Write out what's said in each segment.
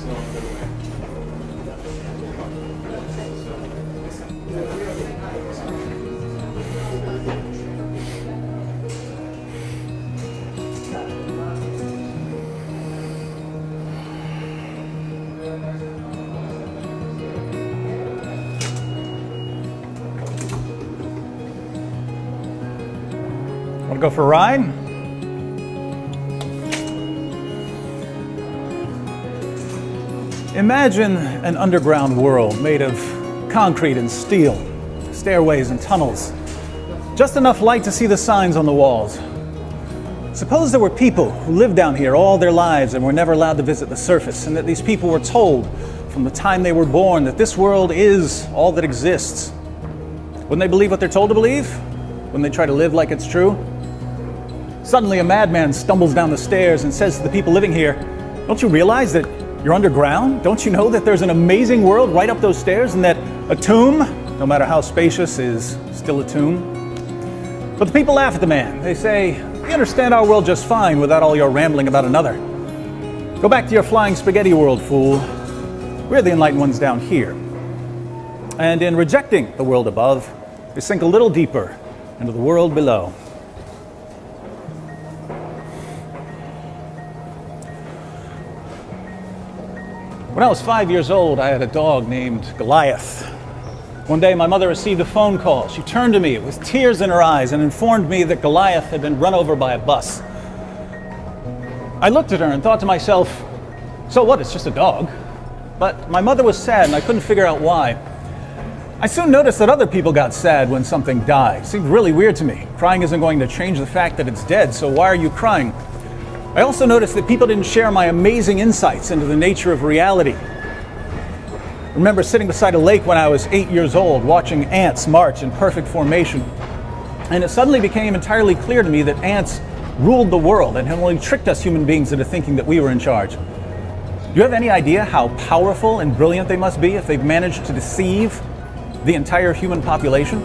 Want to go for a ride? Imagine an underground world made of concrete and steel, stairways and tunnels. Just enough light to see the signs on the walls. Suppose there were people who lived down here all their lives and were never allowed to visit the surface, and that these people were told from the time they were born that this world is all that exists. Wouldn't they believe what they're told to believe? Wouldn't they try to live like it's true? Suddenly a madman stumbles down the stairs and says to the people living here, "Don't you realize that you're underground? Don't you know that there's an amazing world right up those stairs, and that a tomb, no matter how spacious, is still a tomb?" But the people laugh at the man. They say, "We understand our world just fine without all your rambling about another. Go back to your flying spaghetti world, fool. We're the enlightened ones down here." And in rejecting the world above, they sink a little deeper into the world below. When I was 5 years old, I had a dog named Goliath. One day, my mother received a phone call. She turned to me with tears in her eyes and informed me that Goliath had been run over by a bus. I looked at her and thought to myself, so what, it's just a dog? But my mother was sad and I couldn't figure out why. I soon noticed that other people got sad when something died. It seemed really weird to me. Crying isn't going to change the fact that it's dead, so why are you crying? I also noticed that people didn't share my amazing insights into the nature of reality. I remember sitting beside a lake when I was 8 years old, watching ants march in perfect formation. And it suddenly became entirely clear to me that ants ruled the world and had only tricked us human beings into thinking that we were in charge. Do you have any idea how powerful and brilliant they must be if they've managed to deceive the entire human population?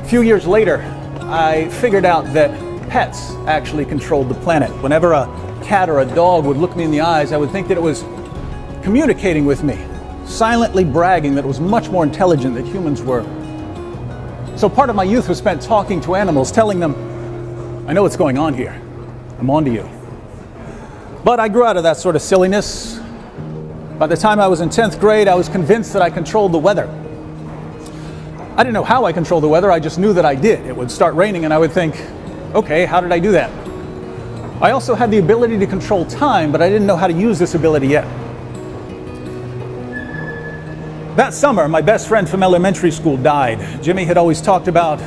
A few years later, I figured out that pets actually controlled the planet. Whenever a cat or a dog would look me in the eyes, I would think that it was communicating with me, silently bragging that it was much more intelligent than humans were. So part of my youth was spent talking to animals, telling them, "I know what's going on here. I'm onto you." But I grew out of that sort of silliness. By the time I was in 10th grade, I was convinced that I controlled the weather. I didn't know how I controlled the weather, I just knew that I did. It would start raining and I would think, okay, how did I do that? I also had the ability to control time, but I didn't know how to use this ability yet. That summer, my best friend from elementary school died. Jimmy had always talked about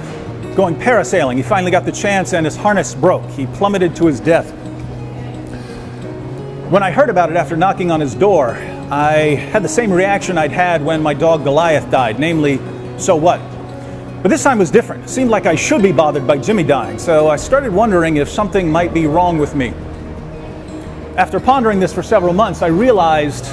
going parasailing. He finally got the chance and his harness broke. He plummeted to his death. When I heard about it after knocking on his door, I had the same reaction I'd had when my dog Goliath died, namely, so what? But this time was different. It seemed like I should be bothered by Jimmy dying, so I started wondering if something might be wrong with me. After pondering this for several months, I realized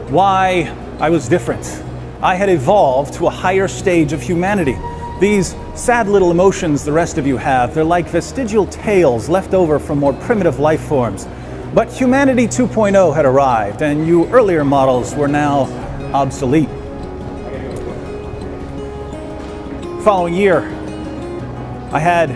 why I was different. I had evolved to a higher stage of humanity. These sad little emotions the rest of you have, they're like vestigial tales left over from more primitive life forms. But humanity 2.0 had arrived, and you earlier models were now obsolete. The following year, I had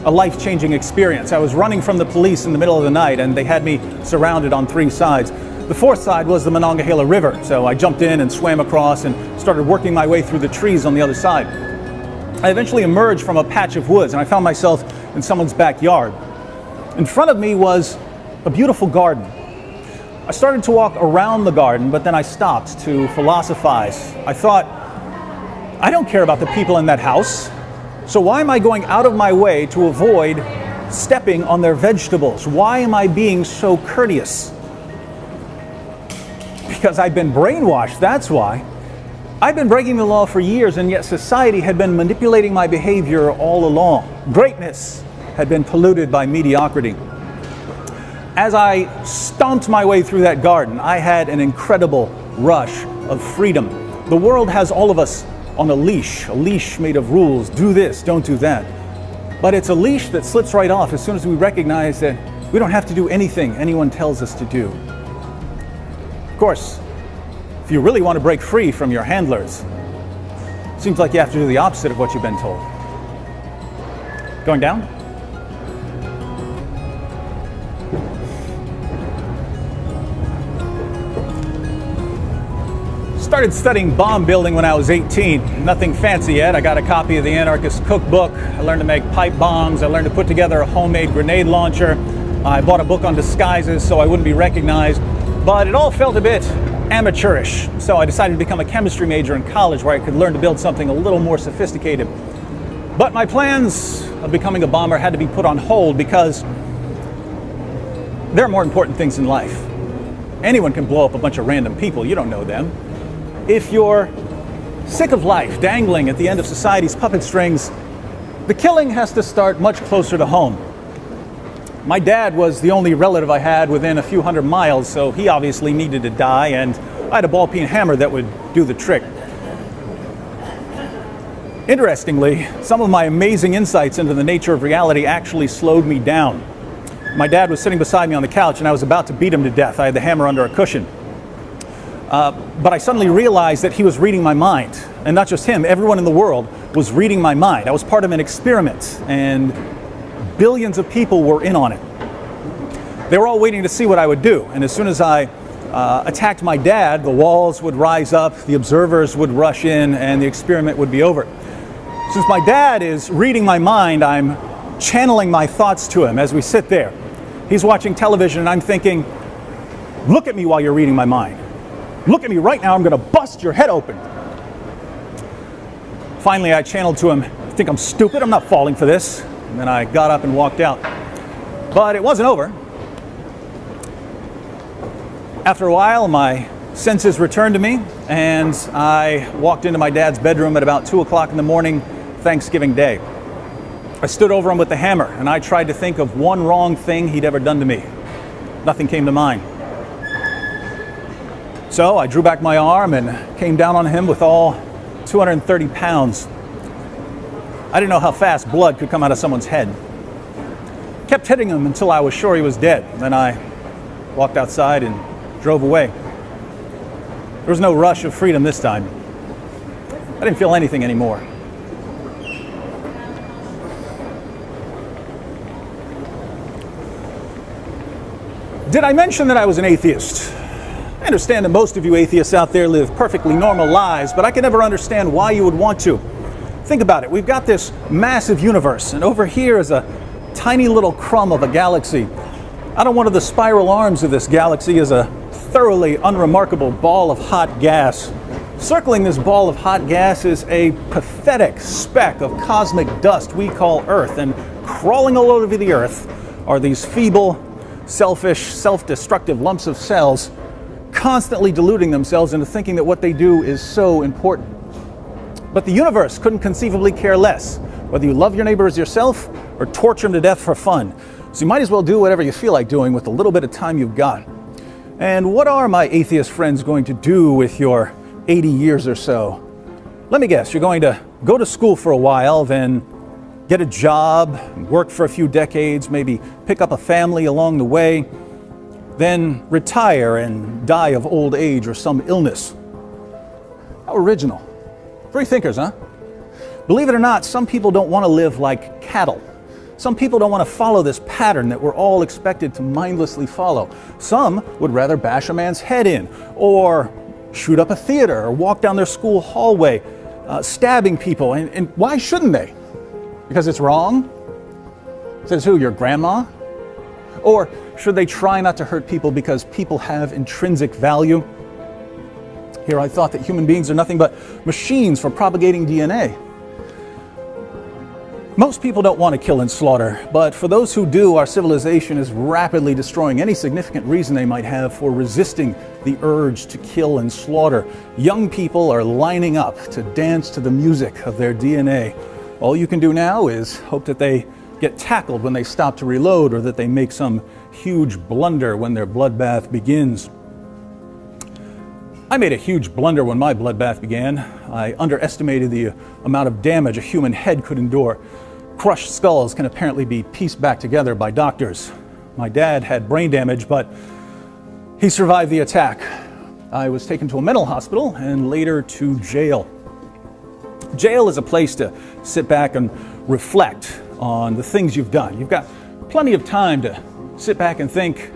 a life-changing experience. I was running from the police in the middle of the night, and they had me surrounded on 3 sides. The 4th side was the Monongahela River, so I jumped in and swam across and started working my way through the trees on the other side. I eventually emerged from a patch of woods, and I found myself in someone's backyard. In front of me was a beautiful garden. I started to walk around the garden, but then I stopped to philosophize. I thought, I don't care about the people in that house, so why am I going out of my way to avoid stepping on their vegetables? Why am I being so courteous? Because I've been brainwashed, that's why. I've been breaking the law for years, and yet society had been manipulating my behavior all along. Greatness had been polluted by mediocrity. As I stomped my way through that garden, I had an incredible rush of freedom. The world has all of us on a leash made of rules. Do this, don't do that. But it's a leash that slips right off as soon as we recognize that We don't have to do anything anyone tells us to do. Of course, if you really want to break free from your handlers, it seems like you have to do the opposite of what you've been told. Going down? Started studying bomb building when I was 18. Nothing fancy yet. I got a copy of the Anarchist Cookbook. I learned to make pipe bombs. I learned to put together a homemade grenade launcher. I bought a book on disguises so I wouldn't be recognized. But it all felt a bit amateurish. So I decided to become a chemistry major in college where I could learn to build something a little more sophisticated. But my plans of becoming a bomber had to be put on hold because there are more important things in life. Anyone can blow up a bunch of random people. You don't know them. If you're sick of life dangling at the end of society's puppet strings, the killing has to start much closer to home. My dad was the only relative I had within a few hundred miles, so he obviously needed to die, and I had a ball-peen hammer that would do the trick. Interestingly, some of my amazing insights into the nature of reality actually slowed me down. My dad was sitting beside me on the couch, and I was about to beat him to death. I had the hammer under a cushion. But I suddenly realized that he was reading my mind. And not just him, everyone in the world was reading my mind. I was part of an experiment, and billions of people were in on it. They were all waiting to see what I would do. And as soon as I attacked my dad, the walls would rise up, the observers would rush in, and the experiment would be over. Since my dad is reading my mind, I'm channeling my thoughts to him as we sit there. He's watching television, and I'm thinking, look at me while you're reading my mind. Look at me right now, I'm going to bust your head open. Finally, I channeled to him, I think I'm stupid, I'm not falling for this. And then I got up and walked out. But it wasn't over. After a while, my senses returned to me, and I walked into my dad's bedroom at about 2 o'clock in the morning, Thanksgiving Day. I stood over him with the hammer, and I tried to think of one wrong thing he'd ever done to me. Nothing came to mind. So I drew back my arm and came down on him with all 230 pounds. I didn't know how fast blood could come out of someone's head. Kept hitting him until I was sure he was dead. Then I walked outside and drove away. There was no rush of freedom this time. I didn't feel anything anymore. Did I mention that I was an atheist? I understand that most of you atheists out there live perfectly normal lives, but I can never understand why you would want to. Think about it. We've got this massive universe, and over here is a tiny little crumb of a galaxy. Out on one of the spiral arms of this galaxy is a thoroughly unremarkable ball of hot gas. Circling this ball of hot gas is a pathetic speck of cosmic dust we call Earth, and crawling all over the Earth are these feeble, selfish, self-destructive lumps of cells constantly deluding themselves into thinking that what they do is so important. But the universe couldn't conceivably care less whether you love your neighbor as yourself or torture him to death for fun. So you might as well do whatever you feel like doing with the little bit of time you've got. And what are my atheist friends going to do with your 80 years or so? Let me guess, you're going to go to school for a while, then get a job, work for a few decades, maybe pick up a family along the way, then retire and die of old age or some illness. How original. Free thinkers, huh? Believe it or not, some people don't want to live like cattle. Some people don't want to follow this pattern that we're all expected to mindlessly follow. Some would rather bash a man's head in, or shoot up a theater, or walk down their school hallway, stabbing people. And why shouldn't they? Because it's wrong? Says who, your grandma? Or should they try not to hurt people because people have intrinsic value? Here I thought that human beings are nothing but machines for propagating DNA. Most people don't want to kill and slaughter, but for those who do, our civilization is rapidly destroying any significant reason they might have for resisting the urge to kill and slaughter. Young people are lining up to dance to the music of their DNA. All you can do now is hope that they get tackled when they stop to reload, or that they make some huge blunder when their bloodbath begins. I made a huge blunder when my bloodbath began. I underestimated the amount of damage a human head could endure. Crushed skulls can apparently be pieced back together by doctors. My dad had brain damage, but he survived the attack. I was taken to a mental hospital and later to jail. Jail is a place to sit back and reflect on the things you've done. You've got plenty of time to sit back and think,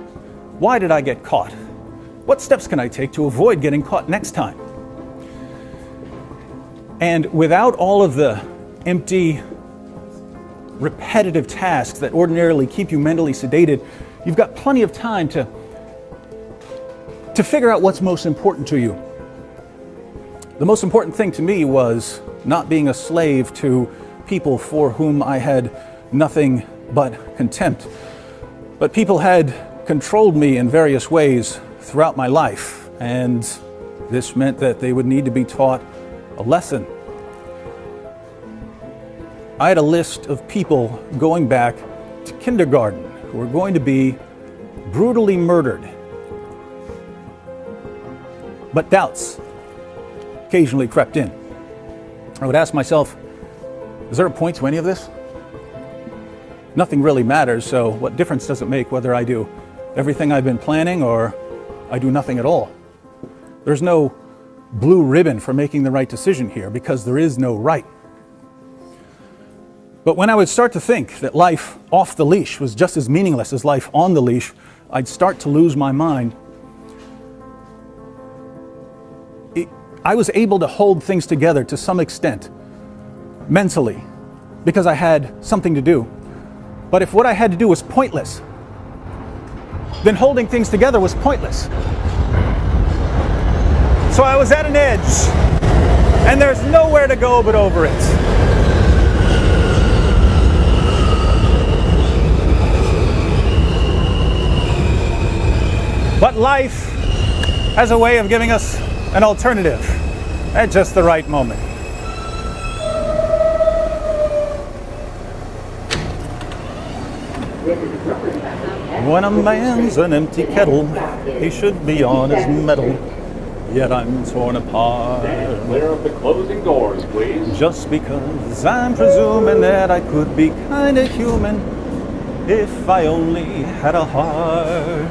why did I get caught? What steps can I take to avoid getting caught next time? And without all of the empty, repetitive tasks that ordinarily keep you mentally sedated, you've got plenty of time to figure out what's most important to you. The most important thing to me was not being a slave to people for whom I had nothing but contempt. But people had controlled me in various ways throughout my life, and this meant that they would need to be taught a lesson. I had a list of people going back to kindergarten who were going to be brutally murdered. But doubts occasionally crept in. I would ask myself, is there a point to any of this? Nothing really matters, so what difference does it make whether I do everything I've been planning or I do nothing at all? There's no blue ribbon for making the right decision here because there is no right. But when I would start to think that life off the leash was just as meaningless as life on the leash, I'd start to lose my mind. I was able to hold things together to some extent, mentally, because I had something to do. But if what I had to do was pointless, then holding things together was pointless. So I was at an edge, and there's nowhere to go but over it. But life has a way of giving us an alternative at just the right moment. When a man's an empty kettle, he should be on his mettle, yet I'm torn apart. Clear up the closing doors, please. Just because I'm presuming that I could be kinda human if I only had a heart.